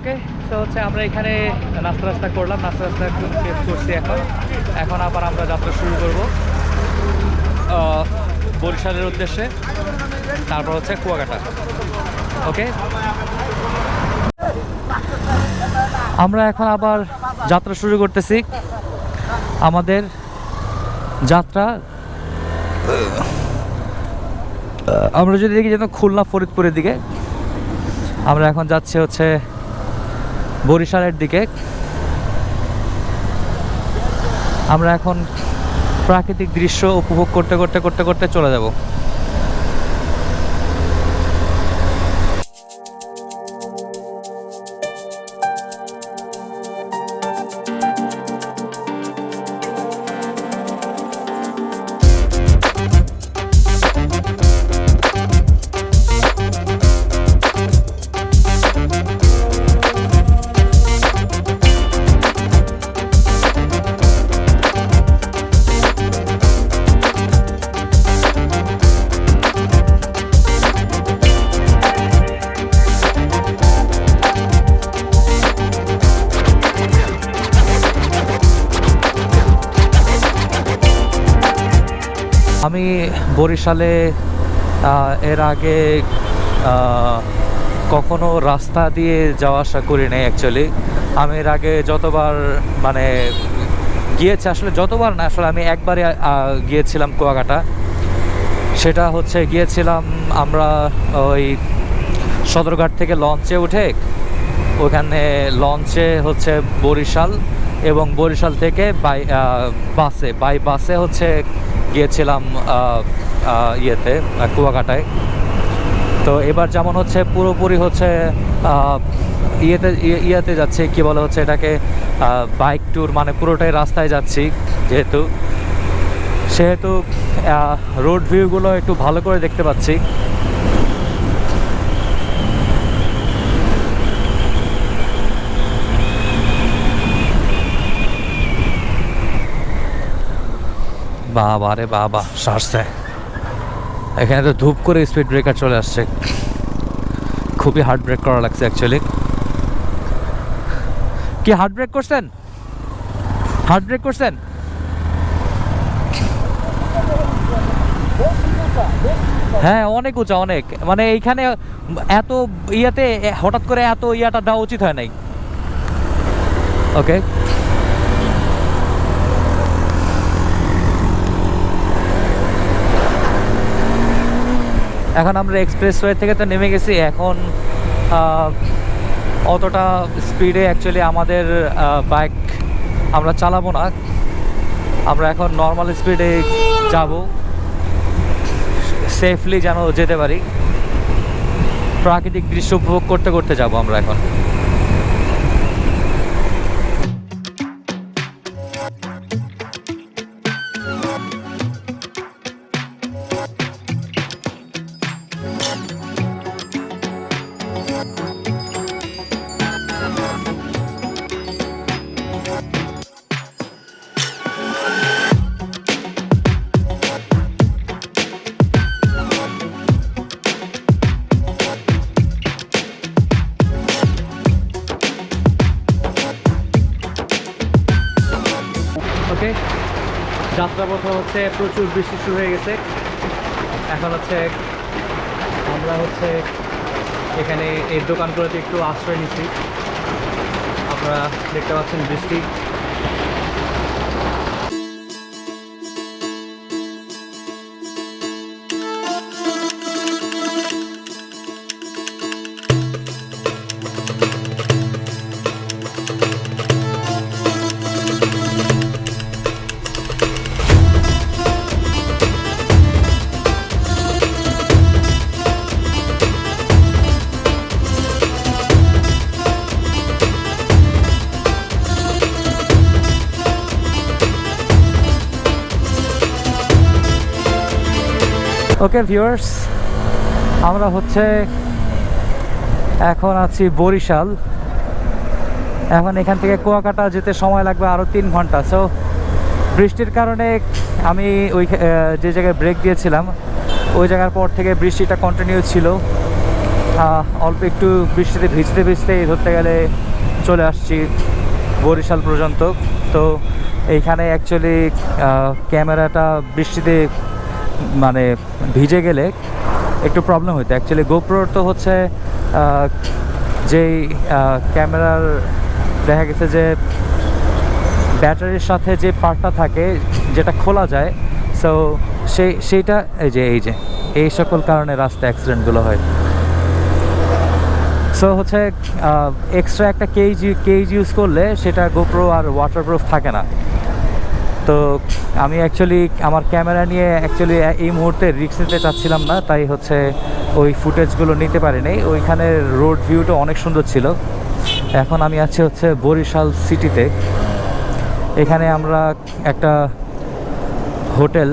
ওকে, তো হচ্ছে আমরা এখানে নাস্তা করলাম, নাস্তা করছি। এখন আবার আমরা যাত্রা শুরু করব বরিশালের উদ্দেশ্যে, তারপর হচ্ছে কুয়াকাটা। ওকে, আমরা এখন আবার যাত্রা শুরু করতেছি। আমাদের যাত্রা আমরা যদি দেখি যেন খুলনা ফরিদপুরের দিকে, আমরা এখন যাচ্ছি হচ্ছে বরিশালের দিকে। আমরা এখন প্রাকৃতিক দৃশ্য উপভোগ করতে করতে করতে করতে চলে যাব। আমি বরিশালে এর আগে কখনো রাস্তা দিয়ে যাওয়া আসা করি নাই। অ্যাকচুয়ালি আমি এর আগে যতবার মানে গিয়েছি, আসলে যতবার না, আসলে আমি একবারে গিয়েছিলাম কুয়াকাটা। সেটা হচ্ছে গিয়েছিলাম আমরা ওই সদরঘাট থেকে লঞ্চে উঠে, ওখানে লঞ্চে হচ্ছে বরিশাল, এবং বরিশাল থেকে বাই বাসে হচ্ছে গিয়েছিলাম ইয়েতে কুয়াকাটায়। তো এবার যেমন হচ্ছে পুরোপুরি হচ্ছে ইয়েতে যাচ্ছে, কি বলে হচ্ছে এটাকে, বাইক ট্যুর, মানে পুরোটাই রাস্তায় যাচ্ছি। সেহেতু রোড ভিউগুলো একটু ভালো করে দেখতে পাচ্ছি। বাবা রে বাবা, সারছে। এখানে তো ধূপ করে স্পিড ব্রেকার চলে আসছে, খুবই হার্ড ব্রেক করা লাগছে অ্যাকচুয়ালি। কি হার্ড ব্রেক করছেন? হার্ড ব্রেক করছেন? হ্যাঁ, অনেক উঁচা, অনেক। মানে এইখানে এত ইয়াতে হঠাৎ করে এত ইয়াটা দেওয়া উচিত হয় নাই। ওকে, এখন আমরা এক্সপ্রেসওয়ে থেকে তো নেমে গেছি। এখন অতটা স্পিডে অ্যাকচুয়ালি আমাদের বাইক আমরা চালাবো না। আমরা এখন নর্মাল স্পিডে যাব, সেফলি যেন যেতে পারি। প্রাকৃতিক দৃশ্য উপভোগ করতে করতে যাব আমরা এখন। ওকে, যাত্রাপথে হচ্ছে প্রচুর বৃষ্টি শুরু হয়ে গেছে। এখন হচ্ছে আমরা হচ্ছে এখানে এই দোকানগুলোতে একটু আশ্রয় নিচ্ছি। আপনারা দেখতে পাচ্ছেন বৃষ্টি। ওকে ভিউয়ার্স, আমরা হচ্ছে এখন আছি বরিশাল। এখন এখান থেকে কুয়াকাটা যেতে সময় লাগবে আরও 3 ঘন্টা। সো বৃষ্টির কারণে আমি ওই যে জায়গায় ব্রেক দিয়েছিলাম ওই জায়গার পর থেকে বৃষ্টিটা কন্টিনিউ ছিল। অল্প একটু বৃষ্টিতে ভিজতে ভিজতে ধরতে গেলে চলে আসছি বরিশাল পর্যন্ত। তো এইখানে অ্যাকচুয়ালি ক্যামেরাটা বৃষ্টিতে মানে ভিজে গেলে একটু প্রবলেম হইতো। অ্যাকচুয়ালি গোপ্রোর তো হচ্ছে যেই ক্যামেরার দেখা গেছে যে ব্যাটারির সাথে যে পার্টটা থাকে যেটা খোলা যায়, সো সেইটা এই সকল কারণে রাস্তায় অ্যাক্সিডেন্টগুলো হয়। সো হচ্ছে এক্সট্রা একটা কেজ ইউজ করলে সেটা গোপ্রো আর ওয়াটারপ্রুফ থাকে না। তো আমি অ্যাকচুয়ালি আমার ক্যামেরা নিয়ে অ্যাকচুয়ালি এই মুহূর্তে রিস্ক নিতে চাচ্ছিলাম না, তাই হচ্ছে ওই ফুটেজগুলো নিতে পারিনি। ওইখানে রোড ভিউটা অনেক সুন্দর ছিল। এখন আমি আছি হচ্ছে বরিশাল সিটিতে। এখানে আমরা একটা হোটেল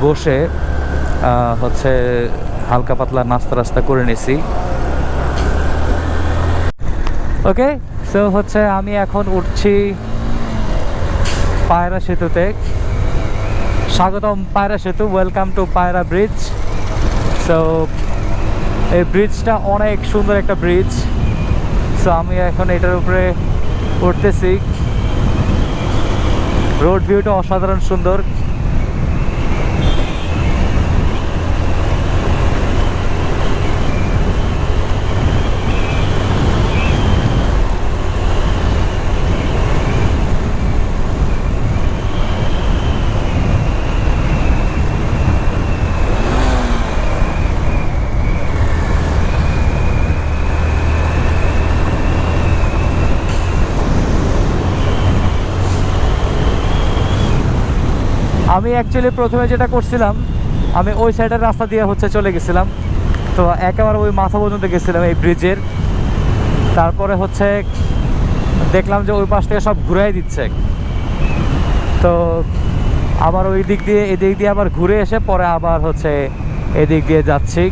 বসে হচ্ছে হালকা পাতলা নাস্তা করে নিছি। ওকে, সো হচ্ছে আমি এখন উঠছি পায়রা সেতুতে। স্বাগতম পায়রা সেতু, ওয়েলকাম টু পায়রা ব্রিজ। সো এই ব্রিজটা অনেক সুন্দর একটা ব্রিজ। সো আমি এখন এটার উপরে উঠতেছি। রোড ভিউটা অসাধারণ সুন্দর। আমি অ্যাকচুয়ালি প্রথমে যেটা করছিলাম, আমি ওই সাইডের রাস্তা দিয়ে হচ্ছে চলে গেছিলাম। তো একেবারে ওই মাথা পর্যন্ত গেছিলাম এই ব্রিজের। তারপরে হচ্ছে দেখলাম যে ওই পাশ থেকে সব ঘুরাই দিচ্ছে। তো আবার ওই দিক দিয়ে এদিক দিয়ে আবার ঘুরে এসে পরে আবার হচ্ছে এদিক দিয়ে যাচ্ছি।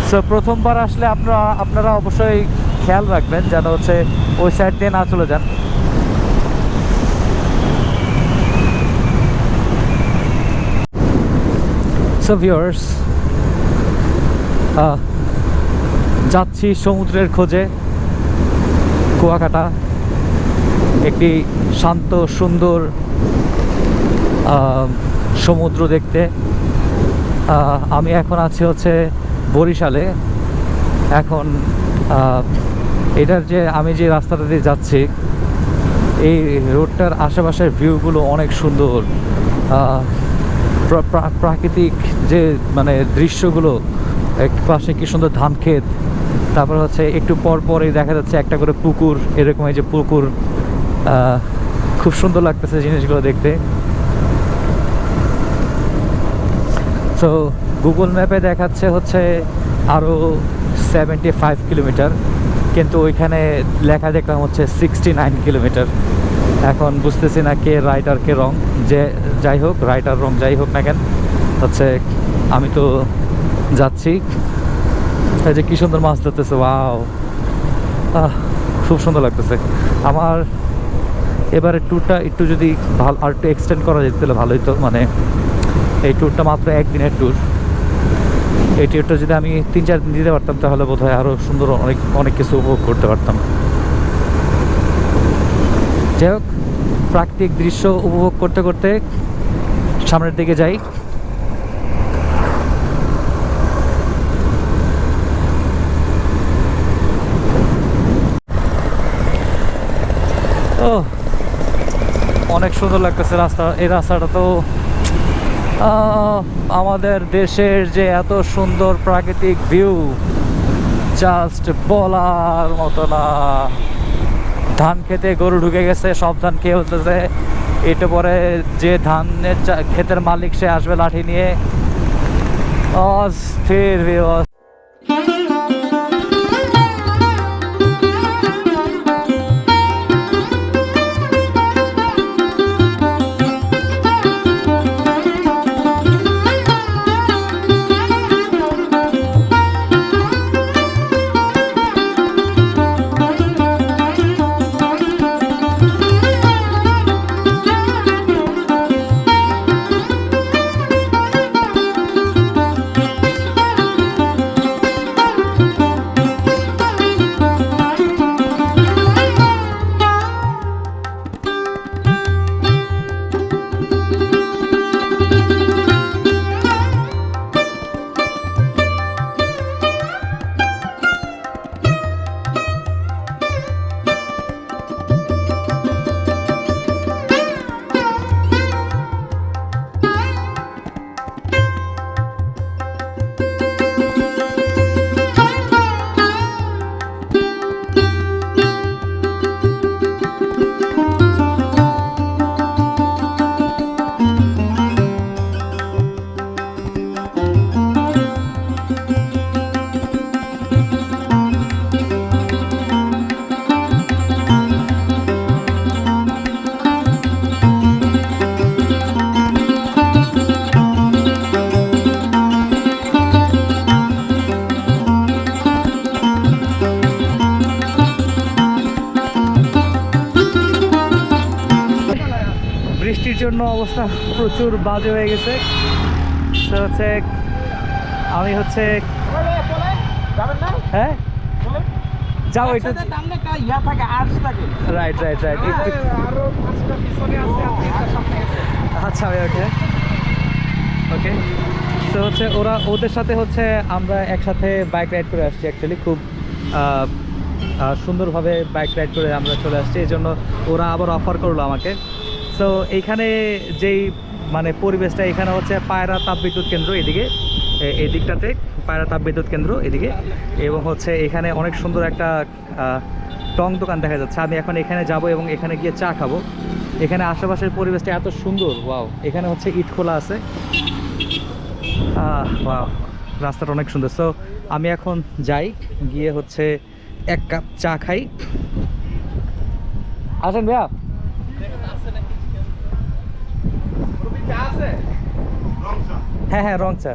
সো প্রথমবার আসলে আপনারা অবশ্যই খেয়াল রাখবেন যেন হচ্ছে ওই সাইড দিয়ে না চলে যান। সো ভিউয়ার্স, যাচ্ছি সমুদ্রের খোঁজে। কুয়াকাটা একটি শান্ত সুন্দর সমুদ্র দেখতে। আমি এখন আছি হচ্ছে বরিশালে। এখন এটার যে আমি যে রাস্তাটা দিয়ে যাচ্ছি, এই রোডটার আশেপাশের ভিউগুলো অনেক সুন্দর। প্রাকৃতিক যে মানে দৃশ্যগুলো, এক পাশে কি সুন্দর ধান ক্ষেত, তারপর হচ্ছে একটু পর পরই দেখা যাচ্ছে একটা করে পুকুর, এরকম এই যে পুকুর, খুব সুন্দর লাগতেছে জিনিসগুলো দেখতে। তো গুগল ম্যাপে দেখাচ্ছে হচ্ছে আরও 75 কিলোমিটার, কিন্তু ওইখানে লেখা দেখলাম হচ্ছে 69 কিলোমিটার। এখন বুঝতেছি না কে রাইট আর কে রং। যে যাই হোক, রাইট আর রং যাই হোক না কেন, হচ্ছে আমি তো যাচ্ছি। এই যে কি সুন্দর মাছ ধরতেছে, ওয়াও, খুব সুন্দর লাগতেছে। আমার এবারে ট্যুরটা একটু যদি ভালো আর একটু এক্সটেন্ড করা যেত তাহলে ভালোই তো। মানে এই ট্যুরটা মাত্র একদিনের ট্যুর। এই ট্যুরটা যদি আমি 3-4 দিন দিতে পারতাম তাহলে বোধহয় আরও সুন্দর অনেক কিছু উপভোগ করতে পারতাম। যাই হোক, প্রাকৃতিক দৃশ্য উপভোগ করতে করতে সামনের দিকে যাই। ও, অনেক সুন্দর লাগতেছে রাস্তা। এই রাস্তাটা তো আমাদের দেশের যে এত সুন্দর প্রাকৃতিক ভিউ, জাস্ট বলার মতো না। ধান খেতে গরু ঢুকে গেছে, সব ধান খেয়ে হতেছে। এটা পরে যে ধানের ক্ষেতের মালিক সে আসবে লাঠি নিয়ে। অস্থির ভিউ। জন্য অবস্থা প্রচুর বাজে হয়ে গেছে। তো হচ্ছে আমি হচ্ছে হ্যাঁ যাও একটু রাইট রাইট রাইট আচ্ছা ওকে ওকে। তো হচ্ছে ওদের সাথে হচ্ছে আমরা একসাথে বাইক রাইড করে আসছি। অ্যাকচুয়ালি খুব সুন্দরভাবে বাইক রাইড করে আমরা চলে আসছি, এই জন্য ওরা আবার অফার করলো আমাকে। সো এইখানে যেই মানে পরিবেশটা, এখানে হচ্ছে পায়রা তাপবিদ্যুৎ কেন্দ্র এদিকে, এই দিকটাতে পায়রা তাপবিদ্যুৎ কেন্দ্র এদিকে, এবং হচ্ছে এখানে অনেক সুন্দর একটা টং দোকান দেখা যাচ্ছে। আমি এখন এখানে যাব এবং এখানে গিয়ে চা খাবো। এখানে আশেপাশের পরিবেশটা এত সুন্দর, ওয়াও। এখানে হচ্ছে ইট খোলা আছে, ওয়াও, রাস্তাটা অনেক সুন্দর। সো আমি এখন যাই, গিয়ে হচ্ছে এক কাপ চা খাই। আসেন ভাইয়া। হ্যাঁ হ্যাঁ রং চা।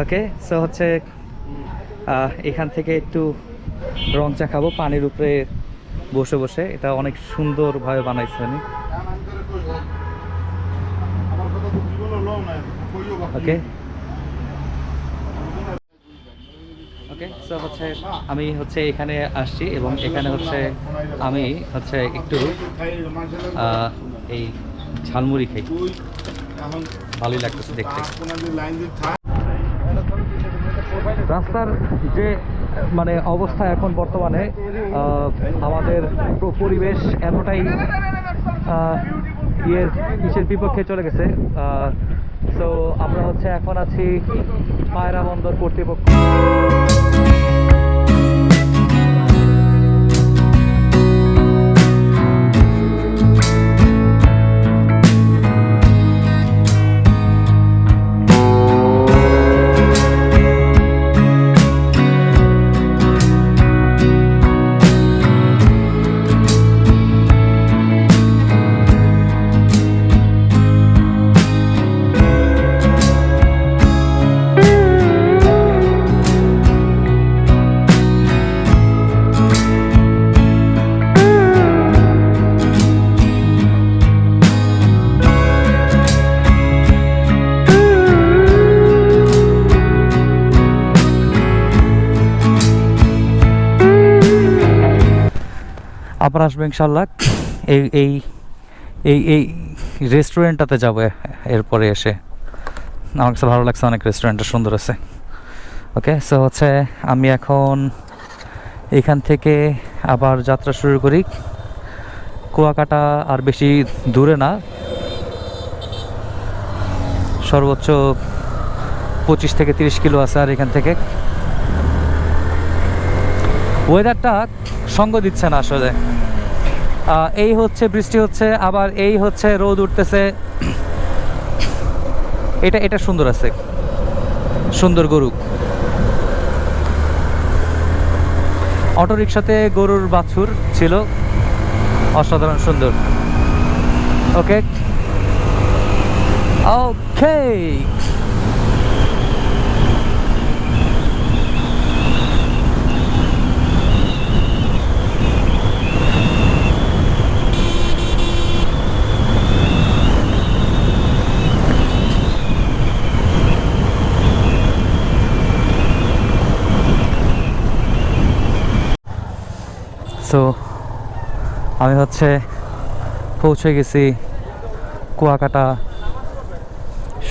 ওকে, সো হচ্ছে এখান থেকে একটু রং চা খাবো পানির উপরে বসে বসে। এটা অনেক সুন্দরভাবে বানাইছে উনি। ওকে ওকে, সো হচ্ছে আমি হচ্ছে এখানে আসছি এবং এখানে হচ্ছে আমি হচ্ছে একটু এই ঝালমুড়ি খাই, ভালোই লাগতেছে দেখতে। রাস্তার যে মানে অবস্থা এখন বর্তমানে, আমাদের পরিবেশ এতটাই ইসের বিপক্ষে চলে গেছে। সো আমরা হচ্ছে এখন আছি পায়রা বন্দর কর্তৃপক্ষ। আবার আসবো ইনশাল্লাহ। এই এই এই এই রেস্টুরেন্টটাতে যাবো এরপরে এসে। আমার কাছে ভালো লাগছে, অনেক রেস্টুরেন্টটা সুন্দর আছে। ওকে, সো হচ্ছে আমি এখন এখান থেকে আবার যাত্রা শুরু করি। কুয়াকাটা আর বেশি দূরে না, সর্বোচ্চ 25 থেকে 30 কিলো আছে। আর এখান থেকে ওয়েদারটা সঙ্গ দিচ্ছে না আসলে। এই হচ্ছে বৃষ্টি হচ্ছে, আবার এই হচ্ছে রোদ উঠতেছে। এটা সুন্দর আছে, সুন্দর গরু। অটোরিকশাতে গরুর বাছুর ছিল, অসাধারণ সুন্দর। ওকে ওকে, সো আমি হচ্ছে পৌঁছে গেছি কুয়াকাটা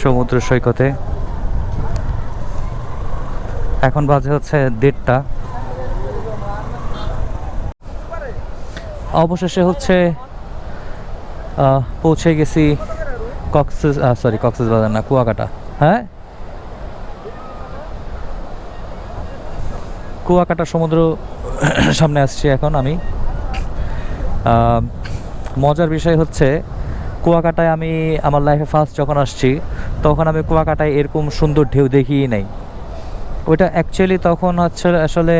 সমুদ্র সৈকতে। এখন বাজে হচ্ছে 1:30। অবশেষে হচ্ছে পৌঁছে গেছি কক্সবাজার না, কুয়াকাটা। হ্যাঁ, কুয়াকাটা সমুদ্র সামনে আসছি এখন আমি। মজার বিষয় হচ্ছে কুয়াকাটায় আমি আমার লাইফে ফার্স্ট যখন আসছি, তখন আমি কুয়াকাটায় এরকম সুন্দর ঢেউ দেখিই নাই। ওইটা অ্যাকচুয়ালি তখন হচ্ছে আসলে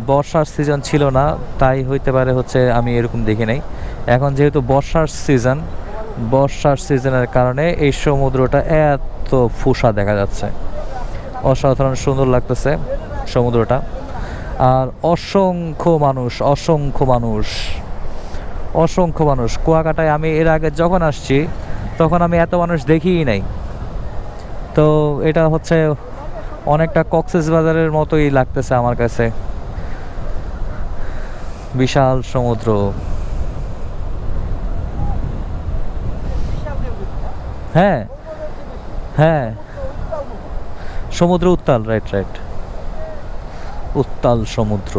বর্ষার সিজন ছিল না, তাই হইতে পারে হচ্ছে আমি এরকম দেখি নাই। এখন যেহেতু বর্ষার সিজনের কারণে এই সমুদ্রটা এত ফুসা দেখা যাচ্ছে, অসাধারণ সুন্দর লাগতেছে সমুদ্রটা। আর অসংখ্য মানুষ অসংখ্য মানুষ। কুয়াকাটায় আমি এর আগে যখন আসছি তখন আমি এত মানুষ দেখিই নাই। তো এটা হচ্ছে অনেকটা কক্সবাজারের মতোই লাগতেছে আমার কাছে, বিশাল সমুদ্র। হ্যাঁ হ্যাঁ, সমুদ্র উত্তাল, রাইট রাইট, উত্তাল সমুদ্র।